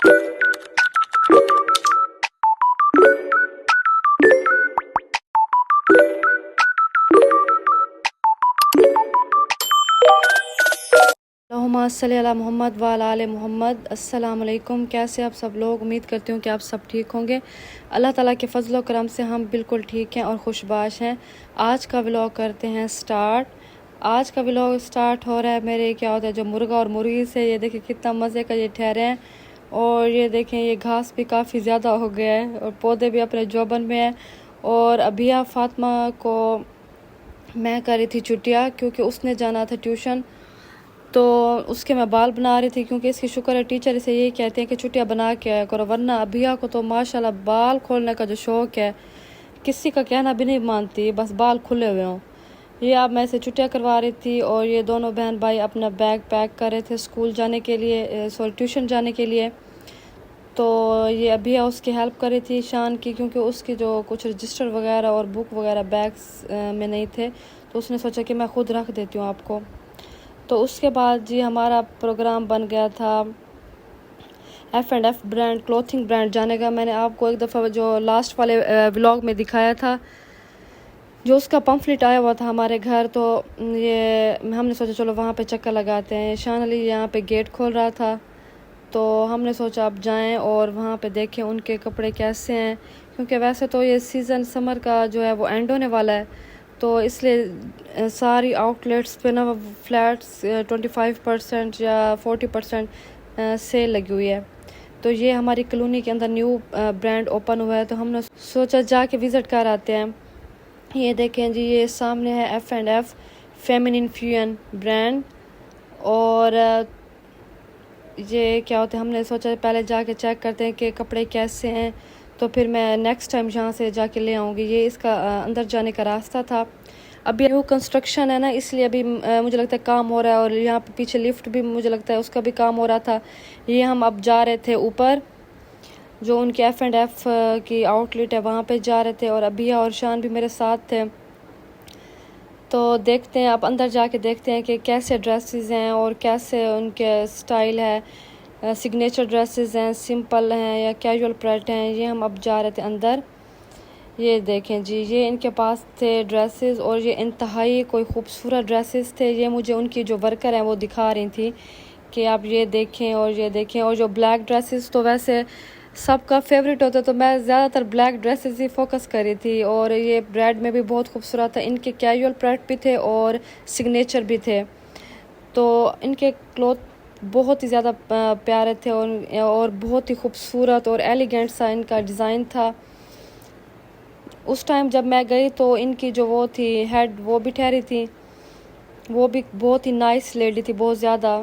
अल्लाहुम्मा सल्ली अला मोहम्मद व अला आले मोहम्मद। अस्सलाम वालेकुम। कैसे आप सब लोग? उम्मीद करती हूँ कि आप सब ठीक होंगे। अल्लाह ताला के फजल व करम से हम बिल्कुल ठीक हैं और खुशबाश हैं। आज का व्लॉग करते हैं स्टार्ट। आज का व्लॉग स्टार्ट हो रहा है मेरे क्या होता है जो मुर्गा और मुर्गी से। ये देखिए कितना मज़े का ये ठहरे हैं और ये देखें ये घास भी काफ़ी ज़्यादा हो गया है और पौधे भी अपने जोबन में हैं। और अभी आप फातिमा को मैं कर रही थी छुट्टियाँ क्योंकि उसने जाना था ट्यूशन, तो उसके मैं बाल बना रही थी क्योंकि इसकी शुक्र है टीचर इसे यही कहते हैं कि छुट्टियाँ बना के आया करो, वरना अभिया को तो माशाल्लाह बाल खोलने का जो शौक़ है किसी का कहना भी नहीं मानती, बस बाल खुले हुए हों। ये अब मैं इसे छुट्टियाँ करवा रही थी और ये दोनों बहन भाई अपना बैग पैक कर रहे थे स्कूल जाने के लिए, ट्यूशन जाने के लिए। तो ये अभिया उसकी हेल्प कर रही थी शान की, क्योंकि उसकी जो कुछ रजिस्टर वगैरह और बुक वगैरह बैग्स में नहीं थे, तो उसने सोचा कि मैं ख़ुद रख देती हूँ आपको। तो उसके बाद जी हमारा प्रोग्राम बन गया था F&F ब्रांड, क्लोथिंग ब्रांड जाने का। मैंने आपको एक दफ़ा जो लास्ट वाले व्लॉग में दिखाया था, जो उसका पम्फलेट आया हुआ था हमारे घर, तो ये हमने सोचा चलो वहाँ पे चक्कर लगाते हैं। शान अली यहाँ पे गेट खोल रहा था, तो हमने सोचा अब जाएं और वहाँ पे देखें उनके कपड़े कैसे हैं, क्योंकि वैसे तो ये सीज़न समर का जो है वो एंड होने वाला है, तो इसलिए सारी आउटलेट्स पे ना फ्लैट्स 25% या 40% सेल लगी हुई है। तो ये हमारी कॉलोनी के अंदर न्यू ब्रांड ओपन हुआ है, तो हमने सोचा जाके विज़िट कर आते हैं। ये देखें जी, ये सामने है F&F फेमिनिन फ्यूजन ब्रांड। और ये क्या होता है, हमने सोचा पहले जाके चेक करते हैं कि कपड़े कैसे हैं, तो फिर मैं नेक्स्ट टाइम यहाँ से जाके ले आऊँगी। ये इसका अंदर जाने का रास्ता था। अभी न्यू कंस्ट्रक्शन है ना, इसलिए अभी मुझे लगता है काम हो रहा है, और यहाँ पे पीछे लिफ्ट भी मुझे लगता है उसका भी काम हो रहा था। ये हम अब जा रहे थे ऊपर, जो उनके F&F की आउटलेट है वहाँ पे जा रहे थे, और अभिया और शान भी मेरे साथ थे। तो देखते हैं अब अंदर जाके देखते हैं कि कैसे ड्रेसेस हैं और कैसे उनके स्टाइल है, सिग्नेचर ड्रेसेस हैं, सिंपल हैं या कैजुअल प्रिंट हैं। ये हम अब जा रहे थे अंदर। ये देखें जी, ये इनके पास थे ड्रेसेस और ये इंतहाई कोई ख़ूबसूरत ड्रेसेस थे। ये मुझे उनकी जो वर्कर हैं वो दिखा रही थी कि आप ये देखें और ये देखें। और जो ब्लैक ड्रेसेस तो वैसे सबका फेवरेट होता है, तो मैं ज़्यादातर ब्लैक ड्रेसेस ही फोकस कर रही थी। और ये ब्रेड में भी बहुत खूबसूरत था, इनके कैजुअल प्रिंट भी थे और सिग्नेचर भी थे। तो इनके क्लॉथ बहुत ही ज़्यादा प्यारे थे और बहुत ही खूबसूरत और एलिगेंट सा इनका डिज़ाइन था। उस टाइम जब मैं गई तो इनकी जो वो थी हेड, वो भी ठहरी थी, वो भी बहुत ही नाइस लेडी थी, बहुत ज़्यादा।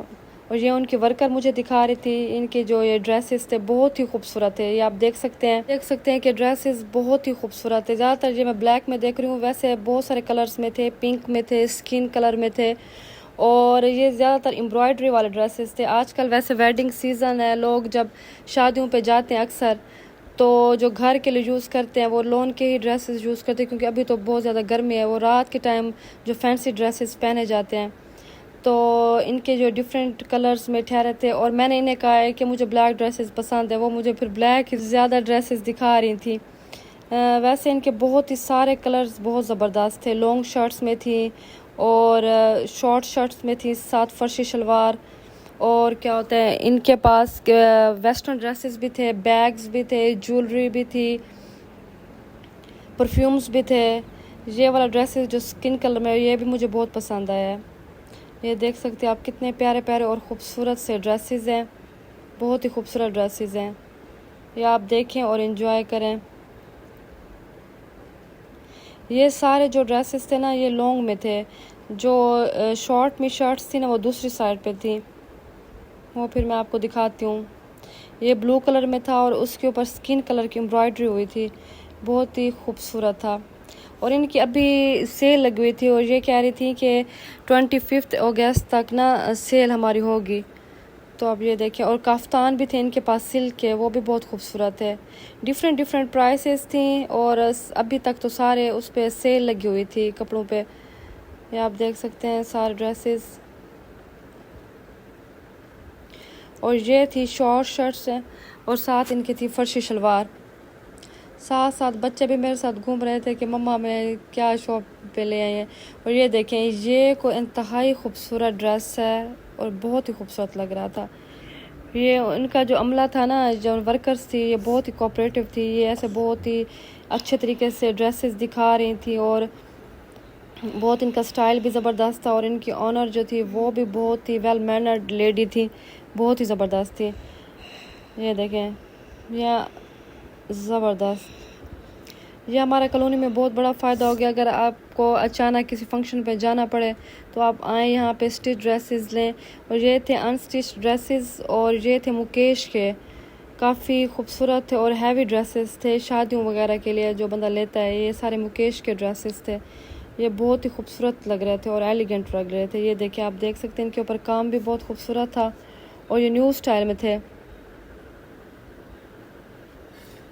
और ये उनकी वर्कर मुझे दिखा रही थी, इनके जो ये ड्रेसेस थे बहुत ही खूबसूरत थे। ये आप देख सकते हैं कि ड्रेसेस बहुत ही खूबसूरत है। ज़्यादातर ये मैं ब्लैक में देख रही हूँ, वैसे बहुत सारे कलर्स में थे, पिंक में थे, स्किन कलर में थे, और ये ज़्यादातर एम्ब्रॉयडरी वाले ड्रेसेस थे। आजकल वैसे वेडिंग सीज़न है, लोग जब शादियों पे जाते हैं अक्सर, तो जो घर के लिए यूज़ करते हैं वो लॉन के ही ड्रेसेस यूज़ करते हैं, क्योंकि अभी तो बहुत ज़्यादा गर्मी है। वो रात के टाइम जो फैंसी ड्रेसेस पहने जाते हैं, तो इनके जो डिफरेंट कलर्स में ठहरे थे। और मैंने इन्हें कहा है कि मुझे ब्लैक ड्रेसेस पसंद है, वो मुझे फिर ब्लैक ही ज़्यादा ड्रेसेस दिखा रही थी। वैसे इनके बहुत ही सारे कलर्स बहुत ज़बरदस्त थे। लॉन्ग शर्ट्स में थी और शॉर्ट शर्ट्स में थी, साथ फर्शी शलवार। और क्या होता है, इनके पास वेस्टर्न ड्रेसेस भी थे, बैग्स भी थे, ज्वेलरी भी थी, परफ्यूम्स भी थे। ये वाला ड्रेसेस जो स्किन कलर में, ये भी मुझे बहुत पसंद आया है। ये देख सकते हैं आप कितने प्यारे प्यारे और ख़ूबसूरत से ड्रेसेस हैं, बहुत ही खूबसूरत ड्रेसेस हैं। ये आप देखें और एंजॉय करें। ये सारे जो ड्रेसेस थे ना, ये लॉन्ग में थे। जो शॉर्ट में शर्ट्स थी ना, वो दूसरी साइड पे थी, वो फिर मैं आपको दिखाती हूँ। ये ब्लू कलर में था और उसके ऊपर स्किन कलर की एम्ब्रॉयडरी हुई थी, बहुत ही खूबसूरत था। और इनकी अभी सेल लगी हुई थी, और ये कह रही थी कि 25 अगस्त तक ना सेल हमारी होगी। तो अब ये देखें, और काफ्तान भी थे इनके पास सिल्क के, वो भी बहुत खूबसूरत है। डिफरेंट प्राइसेस थी, और अभी तक तो सारे उस पर सेल लगी हुई थी कपड़ों पे। ये आप देख सकते हैं सारे ड्रेसेस। और ये थी शॉर्ट शर्ट्स हैं और साथ इनकी थी फर्शी शलवार। साथ साथ बच्चे भी मेरे साथ घूम रहे थे कि मम्मा मैं क्या शॉप पे ले आई हैं। और ये देखें, ये कोई इंतहाई खूबसूरत ड्रेस है और बहुत ही खूबसूरत लग रहा था। ये इनका जो अमला था ना, जो वर्कर्स थी, ये बहुत ही कोऑपरेटिव थी। ये ऐसे बहुत ही अच्छे तरीके से ड्रेसेस दिखा रही थी और बहुत इनका स्टाइल भी ज़बरदस्त था। और इनकी ऑनर जो थी वो भी बहुत ही वेल मैनर्ड लेडी थी, बहुत ही ज़बरदस्त थी। ये देखें, यह ज़बरदस्त। ये हमारा कॉलोनी में बहुत बड़ा फ़ायदा हो गया। अगर आपको अचानक किसी फंक्शन पे जाना पड़े तो आप आएँ यहाँ पे स्टिच ड्रेसेस लें। और ये थे अनस्टिच ड्रेसेस और ये थे मुकेश के, काफ़ी खूबसूरत थे और हैवी ड्रेसेस थे शादियों वगैरह के लिए जो बंदा लेता है। ये सारे मुकेश के ड्रेसेस थे। ये बहुत ही खूबसूरत लग रहे थे और एलिगेंट लग रहे थे। ये देखिए, आप देख सकते हैं इनके ऊपर काम भी बहुत खूबसूरत था और ये न्यू स्टाइल में थे।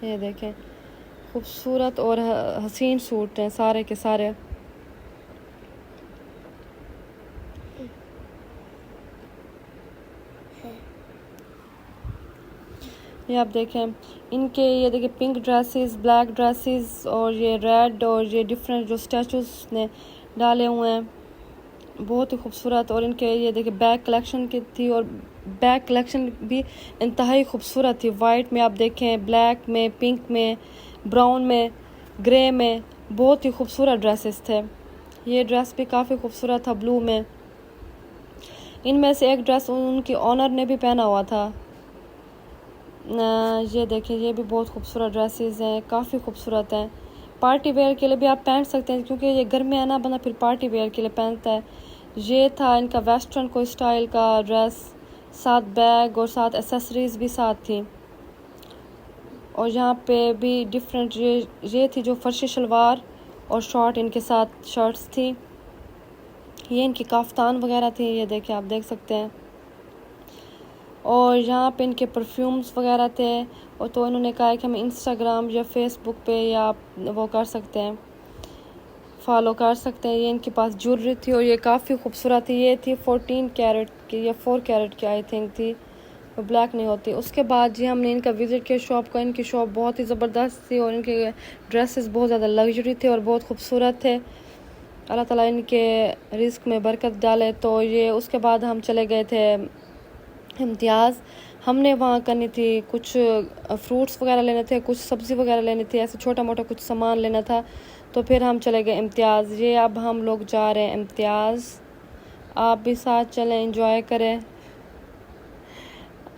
ये देखें, खूबसूरत और हसीन सूट हैं सारे के सारे। ये आप देखें इनके, ये देखिए पिंक ड्रेसेस, ब्लैक ड्रेसेस और ये रेड और ये डिफरेंट जो स्टैचूज ने डाले हुए हैं, बहुत ही खूबसूरत। और इनके ये देखिए बैग कलेक्शन की थी और बैग कलेक्शन भी इंतहाई खूबसूरत थी। वाइट में आप देखें, ब्लैक में, पिंक में, ब्राउन में, ग्रे में, बहुत ही खूबसूरत ड्रेसेस थे। ये ड्रेस भी काफ़ी खूबसूरत था ब्लू में। इनमें से एक ड्रेस उनकी ऑनर ने भी पहना हुआ था। ये देखिए, ये भी बहुत खूबसूरत ड्रेसेस हैं, काफ़ी खूबसूरत हैं। पार्टी वेयर के लिए भी आप पहन सकते हैं क्योंकि ये गर्मी है ना, बंदा फिर पार्टी वेयर के लिए पहनता है। ये था इनका वेस्टर्न कोई स्टाइल का ड्रेस, साथ बैग और साथ एसेसरीज भी साथ थी। और यहाँ पे भी डिफरेंट ये थी जो फर्शी शलवार और शॉर्ट इनके साथ शर्ट्स थी। ये इनकी काफ्तान वगैरह थी, ये देखिए आप देख सकते हैं। और यहाँ पे इनके परफ्यूम्स वगैरह थे। और तो इन्होंने कहा है कि हम इंस्टाग्राम या फेसबुक पे या वो कर सकते हैं, फॉलो कर सकते हैं। ये इनके पास ज्वेलरी थी और ये काफ़ी खूबसूरत थी। ये थी 14 कैरेट की या 4 कैरेट की आई थिंक थी, वो ब्लैक नहीं होती। उसके बाद जी हमने इनका विज़िट किया शॉप का। इनकी शॉप बहुत ही ज़बरदस्त थी और इनके ड्रेसेस बहुत ज़्यादा लग्जरी थे और बहुत खूबसूरत थे। अल्लाह ताला इनके रिस्क में बरकत डाले। तो ये उसके बाद हम चले गए थे इम्तियाज़। हमने वहाँ करनी थी, कुछ फ्रूट्स वगैरह लेने थे, कुछ सब्ज़ी वगैरह लेनी थी, ऐसे छोटा मोटा कुछ सामान लेना था। तो फिर हम चले गए इम्तियाज़। ये अब हम लोग जा रहे हैं इम्तियाज़, आप भी साथ चलें, एंजॉय करें।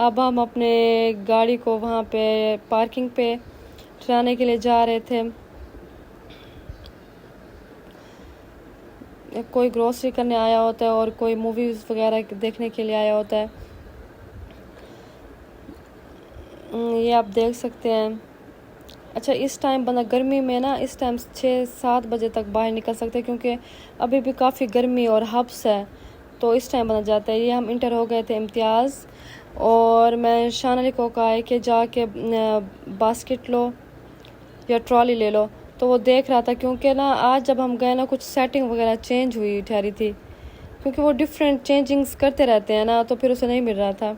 अब हम अपने गाड़ी को वहाँ पे पार्किंग पे चलाने के लिए जा रहे थे। कोई ग्रोसरी करने आया होता है और कोई मूवीज़ वगैरह देखने के लिए आया होता है। ये आप देख सकते हैं। अच्छा, इस टाइम बंदा गर्मी में ना, इस टाइम 6-7 बजे तक बाहर निकल सकते हैं क्योंकि अभी भी काफ़ी गर्मी और हब्स है, तो इस टाइम बंदा जाता है। ये हम इंटर हो गए थे इम्तियाज़ और मैं शान अली को कहा है कि जाके बास्केट लो या ट्रॉली ले लो। तो वो देख रहा था क्योंकि ना आज जब हम गए ना कुछ सेटिंग वगैरह चेंज हुई ठहरी थी, क्योंकि वो डिफरेंट चेंजिंग्स करते रहते हैं ना, तो फिर उसे नहीं मिल रहा था।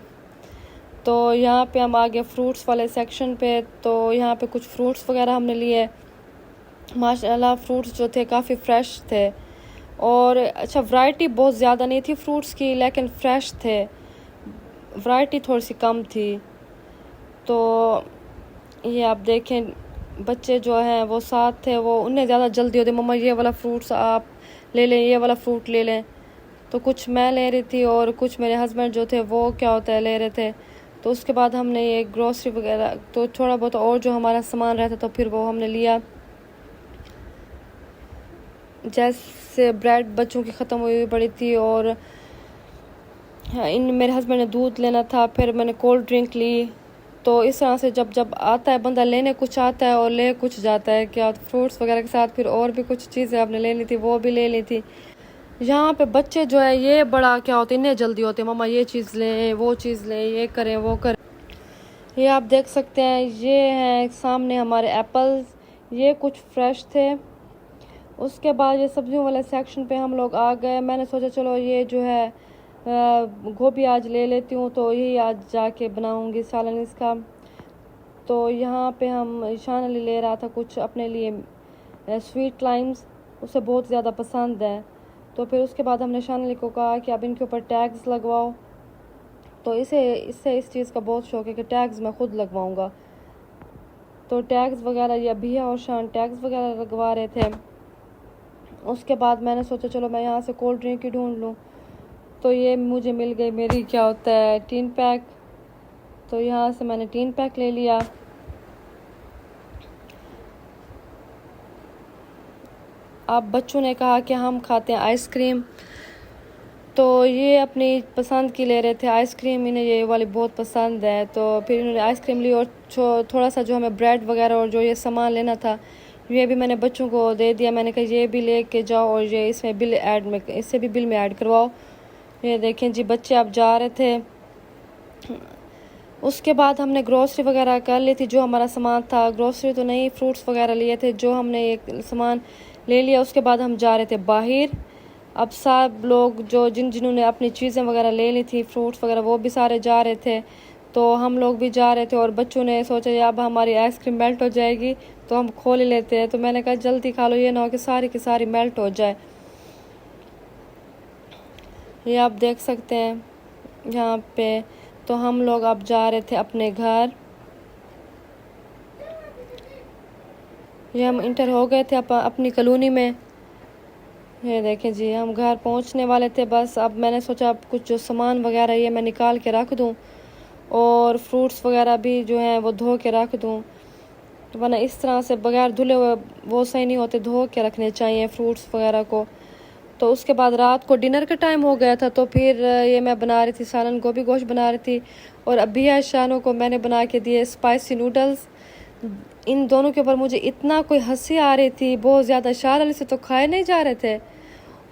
तो यहाँ पे हम आ गए फ्रूट्स वाले सेक्शन पे। तो यहाँ पे कुछ फ्रूट्स वगैरह हमने लिए। माशाल्लाह फ्रूट्स जो थे काफ़ी फ़्रेश थे और अच्छा वैरायटी बहुत ज़्यादा नहीं थी फ्रूट्स की, लेकिन फ़्रेश थे, वैरायटी थोड़ी सी कम थी। तो ये आप देखें, बच्चे जो हैं वो साथ थे, वो उन्हें ज़्यादा जल्दी होती, मम्मा ये वाला फ्रूट्स आप ले लें, ये वाला फ्रूट ले लें। तो कुछ मैं ले रही थी और कुछ मेरे हस्बैंड जो थे वो क्या होता है ले रहे थे। तो उसके बाद हमने ये ग्रोसरी वगैरह तो थोड़ा बहुत और जो हमारा सामान रहता तो फिर वो हमने लिया। जैसे ब्रेड बच्चों की ख़त्म हुई पड़ी थी और इन मेरे हस्बैंड ने दूध लेना था, फिर मैंने कोल्ड ड्रिंक ली। तो इस तरह से जब जब आता है बंदा लेने कुछ आता है और ले कुछ जाता है। क्या फ्रूट्स वगैरह के साथ फिर और भी कुछ चीज़ें आपने लेनी थी, वो भी ले ली थी। यहाँ पे बच्चे जो है ये बड़ा क्या होते हैं, इन्हें जल्दी होते हैं, मम्मा ये चीज़ लें, वो चीज़ लें, ये करें, वो करें। ये आप देख सकते हैं, ये हैं सामने हमारे एप्पल्स, ये कुछ फ्रेश थे। उसके बाद ये सब्जियों वाले सेक्शन पे हम लोग आ गए। मैंने सोचा चलो ये जो है गोभी आज ले लेती हूँ, तो यही आज जाके बनाऊँगी सालन इसका। तो यहाँ पे हम शान अली ले रहा था कुछ अपने लिए स्वीट लाइम्स, उसे बहुत ज़्यादा पसंद है। तो फिर उसके बाद हमने शान अली को कहा कि अब इनके ऊपर टैग्स लगवाओ। तो इससे इस चीज़ का बहुत शौक है कि टैग्स मैं ख़ुद लगवाऊँगा। तो टैग्स वगैरह ये भैया और शान टैग्स वगैरह लगवा रहे थे। उसके बाद मैंने सोचा चलो मैं यहाँ से कोल्ड ड्रिंक ही ढूंढ लूँ। तो ये मुझे मिल गई मेरी क्या होता है टीन पैक। तो यहाँ से मैंने टीन पैक ले लिया। अब बच्चों ने कहा कि हम खाते हैं आइसक्रीम, तो ये अपनी पसंद की ले रहे थे आइसक्रीम, इन्हें ये वाली बहुत पसंद है। तो फिर इन्होंने आइसक्रीम ली और थोड़ा सा जो हमें ब्रेड वगैरह और जो ये सामान लेना था ये भी मैंने बच्चों को दे दिया। मैंने कहा ये भी ले के जाओ और ये इसमें बिल ऐड में इससे भी बिल में ऐड करवाओ। ये देखें जी बच्चे अब जा रहे थे। उसके बाद हमने ग्रोसरी वगैरह कर ली थी, जो हमारा सामान था। ग्रोसरी तो नहीं, फ्रूट्स वगैरह लिए थे, जो हमने एक सामान ले लिया। उसके बाद हम जा रहे थे बाहर। अब सब लोग जो जिन्होंने अपनी चीज़ें वगैरह ले ली थी, फ्रूट्स वगैरह, वो भी सारे जा रहे थे। तो हम लोग भी जा रहे थे और बच्चों ने सोचा अब हमारी आइसक्रीम मेल्ट हो जाएगी तो हम खोल लेते हैं। तो मैंने कहा जल्दी खा लो, ये ना हो कि सारी की सारी मेल्ट हो जाए। ये आप देख सकते हैं यहाँ पे। तो हम लोग अब जा रहे थे अपने घर। ये हम इंटर हो गए थे अपनी कॉलोनी में। ये देखें जी हम घर पहुंचने वाले थे बस। अब मैंने सोचा अब कुछ जो सामान वगैरह ये मैं निकाल के रख दूं और फ्रूट्स वगैरह भी जो हैं वो धो के रख दूं, वरना इस तरह से बगैर धुले हुए वो सही नहीं होते, धो के रखने चाहिए फ्रूट्स वगैरह को। तो उसके बाद रात को डिनर का टाइम हो गया था। तो फिर ये मैं बना रही थी सालन, गोभी गोश्त बना रही थी। और अभी शानों को मैंने बना के दिए स्पाइसी नूडल्स। इन दोनों के ऊपर मुझे इतना कोई हंसी आ रही थी बहुत ज़्यादा। शान अली से तो खाए नहीं जा रहे थे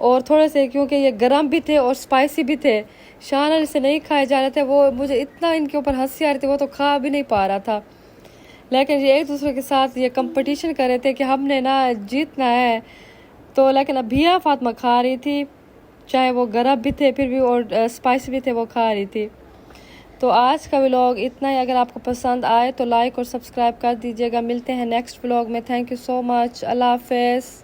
और थोड़े से क्योंकि ये गर्म भी थे और स्पाइसी भी थे, शान अली से नहीं खाए जा रहे थे। वो मुझे इतना इनके ऊपर हंसी आ रही थी, वो तो खा भी नहीं पा रहा था। लेकिन ये एक दूसरे के साथ ये कंपटीशन कर रहे थे कि हमने ना जीतना है। तो लेकिन अब भैया फातिमा खा रही थी, चाहे वो गरम भी थे फिर भी, और स्पाइसी भी थे, वो खा रही थी। तो आज का व्लॉग इतना ही। अगर आपको पसंद आए तो लाइक और सब्सक्राइब कर दीजिएगा। मिलते हैं नेक्स्ट व्लॉग में। Thank you so much. अल्लाह हाफ़िज़।